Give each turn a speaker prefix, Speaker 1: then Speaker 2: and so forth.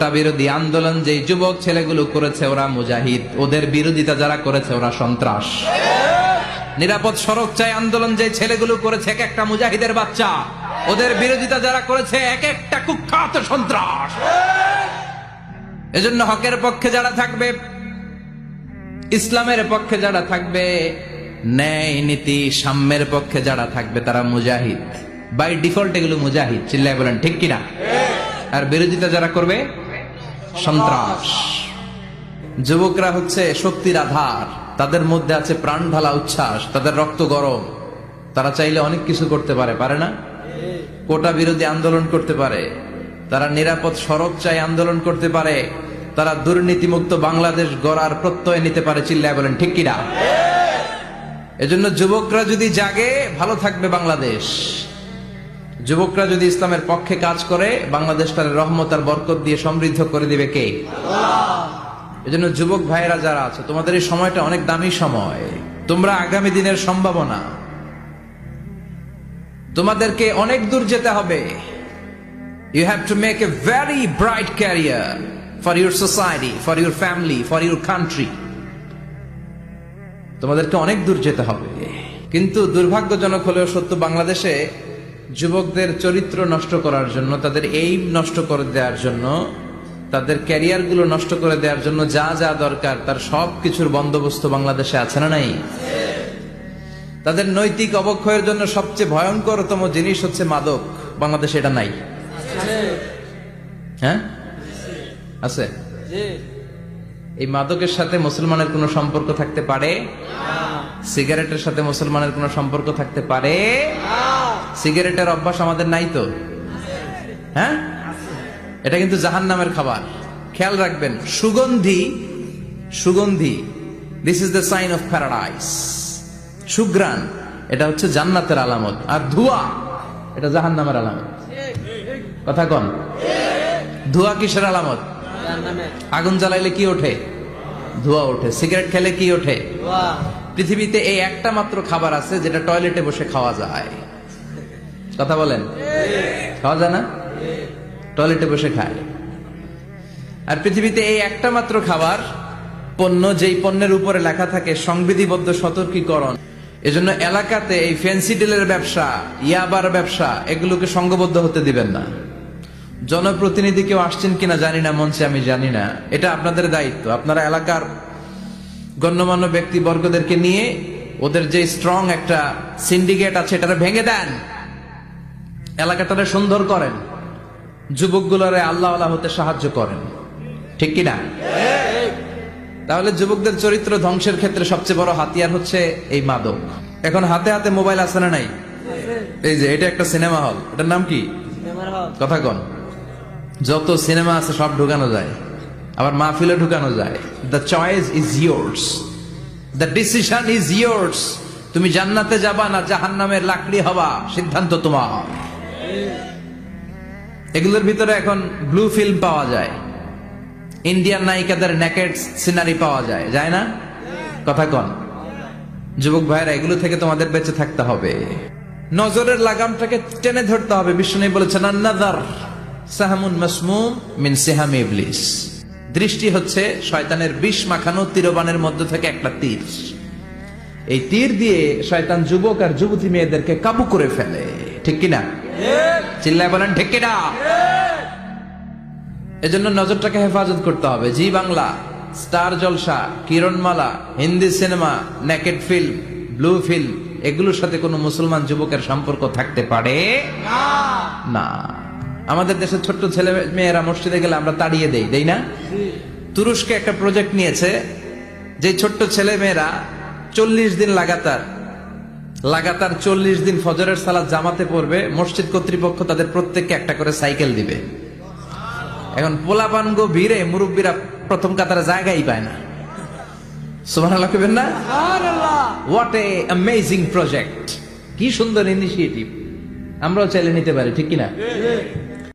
Speaker 1: কোটা বিরোধী আন্দোলন যে যুবক ছেলেগুলো করেছে ওরা মুজাহিদ, ওদের বিরোধিতা যারা করেছে ওরা সন্ত্রাস। নিরাপদ সড়ক চাই আন্দোলন যে ছেলেগুলো করেছে এক একটা মুজাহিদের বাচ্চা, ওদের বিরোধিতা যারা করেছে এক একটা কুখ্যাত সন্ত্রাস। এজন্য হকের পক্ষে যারা থাকবে, ইসলামের পক্ষে যারা থাকবে, ন্যায় নীতি সাম্যের পক্ষে যারা থাকবে তারা মুজাহিদ। বাই ডিফল্ট এগুলো মুজাহিদ, চিল্লায় বলেন ঠিক কিনা? আর বিরোধিতা যারা করবে সন্ত্রাস। যুবকরা হচ্ছে শক্তির আধার, তাদের মধ্যে আছে প্রাণ ঢালা উচ্ছ্বাস, তাদের রক্ত গরম, তারা চাইলে অনেক কিছু করতে পারে, পারে না? কোটা বিরোধী আন্দোলন করতে পারে, তারা নিরাপদ সড়ক চাই আন্দোলন করতে পারে, তারা দুর্নীতিমুক্ত বাংলাদেশ গড়ার প্রত্যয় নিতে পারে, চিল্লায় বলেন ঠিক কিনা? এজন্য যুবকরা যদি জাগে ভালো থাকবে বাংলাদেশ। যুবকরা যদি ইসলামের পক্ষে কাজ করে বাংলাদেশটার রহমত আর বরকত দিয়ে সমৃদ্ধ করে দিবে কে? এজন্য যুবক ভাইয়েরা যারা আছে, তোমাদের এই সময়টা অনেক দামি সময়, তোমরা আগামী দিনের সম্ভাবনা, তোমাদেরকে অনেক দূর যেতে হবে। You have to make a very bright career for your society, for your family, for your country. তোমাদেরকে অনেক দূর যেতে হবে। কিন্তু দুর্ভাগ্যজনক হলেও সত্য, বাংলাদেশে যুবকদের চরিত্র নষ্ট করার জন্য, তাদের এইম নষ্ট করে দেওয়ার জন্য, তাদের ক্যারিয়ার গুলো নষ্ট করে দেওয়ার জন্য যা যা দরকার তার সব কিছুর বন্দোবস্ত বাংলাদেশে আছে না নাই? তাদের নৈতিক অবক্ষয়ের জন্য সবচেয়ে ভয়ঙ্করতম জিনিস হচ্ছে মাদক। বাংলাদেশে এটা নাই? হ্যাঁ আছে। এই মাদকের সাথে মুসলমানের কোনো সম্পর্ক থাকতে পারে? সিগারেটের সাথে মুসলমানের কোনো সম্পর্ক থাকতে পারে? সিগারেটের অভ্যাস আমাদের নাই তো? হ্যাঁ, এটা কিন্তু জাহান্নামের খাবার। খেয়াল রাখবেন, সুগন্ধি, সুগন্ধি, this is the sign of paradise. সুঘ্রাণ, এটা হচ্ছে জান্নাতের আলামত। আর ধোঁয়া, এটা জাহান্নামের আলামত। কথা কন, ধোঁয়া কিসের আলামত? আগুন জ্বালাইলে কি ওঠে? ধোঁয়া ওঠে। সিগারেট খেলে কি ওঠে? পৃথিবীতে এই একটা মাত্র খাবার আছে যেটা টয়লেটে বসে খাওয়া যায়। কথা বলেন, খাওয়া যায় না? টয়লেটে বসে খায়। আর পৃথিবীতে এই একটা মাত্র খাবার, পণ্য, যেই পণ্যের উপরে লেখা থাকে সংবিধিবদ্ধ সতর্কীকরণ। এজন্য এলাকাতে এই ফেন্সিডিলের ব্যবসা, ইয়াবার ব্যবসা, এগুলোকে সংঘবদ্ধ হতে দিবেন না। জনপ্রতিনিধি কেউ আসছেন কিনা জানি না মঞ্চে, আমি জানি না, এটা আপনাদের দায়িত্ব। আপনারা এলাকার গণ্যমান্য ব্যক্তিবর্গদেরকে নিয়ে ওদের যে স্ট্রং একটা সিন্ডিকেট আছে এটা ভেঙে দেন, এলাকাটারে সুন্দর করেন, যুবকগুলোরে আল্লাহওয়ালা হতে সাহায্য করেন, ঠিক কিনা? তাহলে যুবকদের চরিত্র ধ্বংসের ক্ষেত্রে সবচেয়ে বড় হাতিয়ার হচ্ছে এই মাদক। এখন হাতে হাতে মোবাইল আছে না নাই? এই যে এটা একটা সিনেমা হল, এটার নাম কি? কথা কন। যত সিনেমা আছে সব ঢুকানো যায়, আবার মাহফিলে ঢুকানো যায়। The choice is yours, the decision is yours. তুমি জান্নাতে যাবা না জাহান্নামের লাকড়ি হবা, সিদ্ধান্ত তোমার। এগুলোর ভিতরে এখন ব্লু ফিল্ম পাওয়া যায়, ইন্ডিয়ান নায়িকাদের নেকেড সিনারি পাওয়া যায়, যায় না? কথা কন। যুবক ভাইরা, এগুলো থেকে তোমাদের বেঁচে থাকতে হবে। নজরের লাগামটাকে টেনে ধরতে হবে। বিষ্ণু বলেছেন, আন-নাযার সাহমুন মাসমুম মিন সিহামি ইবলিস। দৃষ্টি হচ্ছে শয়তানের বিষ মাখানো তীরবানের মধ্যে থেকে একটা তীর। এই তীর দিয়ে শয়তান যুবক আর যুবতী মেয়েদেরকে কাবু করে ফেলে, ঠিক কিনা? চিল্লায় বলেন ঠিক কিনা? এজন্য নজরটাকে হেফাজত করতে হবে। Zee Bangla, Star Jalsha, Kiranmala, Hindi cinema, naked film, blue film, এগুলোর সাথে কোনো মুসলমান যুবকের সম্পর্ক থাকতে পারে না। আমাদের দেশের ছোট্ট ছেলে মেয়েরা মসজিদে গেলে আমরা তাড়িয়ে দেই, দেই না? তুরস্কে একটা প্রজেক্ট নিয়েছে, যে ছোট্ট ছেলে মেয়েরা 40 দিন লাগাতার 40 দিন ফজরের সালাত জামাতে পড়বে। মসজিদ কর্তৃপক্ষ তাদের প্রত্যেককে একটা করে সাইকেল দিবে। এখন পোলাপানগো ভিড়ে মুরব্বীরা প্রথম কাতারে জায়গাই পায় না। সুবহানাল্লাহ কইবেন না? হোয়াট এ অ্যামেজিং প্রজেক্ট, কি সুন্দর ইনিশিয়েটিভ। আমরাও চাইলে নিতে পারি, ঠিক কিনা?